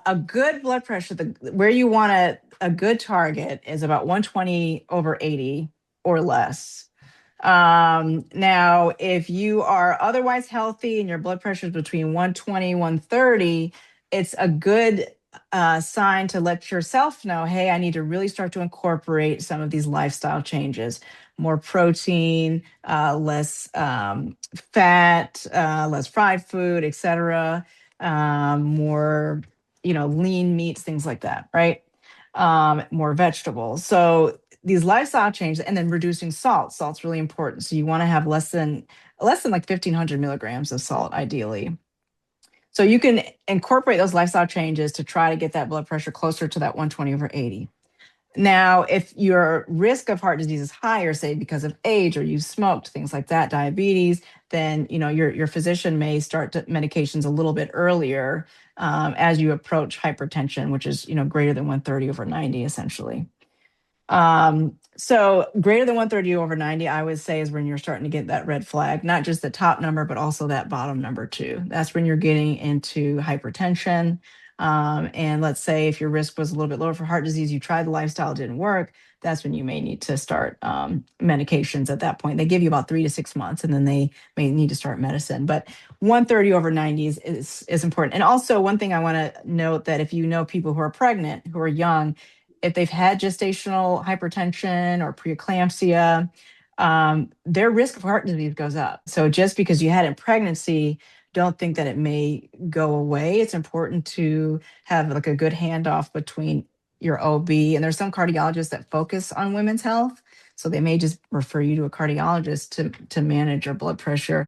A good blood pressure, where you want a good target is about 120 over 80 or less. Now, if you are otherwise healthy and your blood pressure is between 120, 130, it's a good sign to let yourself know, hey, I need to really start to incorporate some of these lifestyle changes. More protein, less fat, less fried food, etc. More, lean meats, things like that, right? More vegetables. So these lifestyle changes, and then reducing salt. Salt's really important. So you want to have less than like 1,500 milligrams of salt, ideally. So you can incorporate those lifestyle changes to try to get that blood pressure closer to that 120 over 80. Now, if your risk of heart disease is higher, say because of age or you smoked, things like that, diabetes, then your physician may start medications a little bit earlier as you approach hypertension, which is greater than 130 over 90, essentially. So greater than 130 over 90, I would say, is when you're starting to get that red flag, not just the top number, but also that bottom number too. That's when you're getting into hypertension. And let's say if your risk was a little bit lower for heart disease, you tried the lifestyle, it didn't work. That's when you may need to start medications at that point. They give you about 3 to 6 months, and then they may need to start medicine. But 130 over 90 is important. And also, one thing I want to note, that if you know people who are pregnant, who are young, if they've had gestational hypertension or preeclampsia, their risk of heart disease goes up. So just because you had it in pregnancy, don't think that it may go away. It's important to have like a good handoff between your OB, and there's some cardiologists that focus on women's health. So they may just refer you to a cardiologist to manage your blood pressure.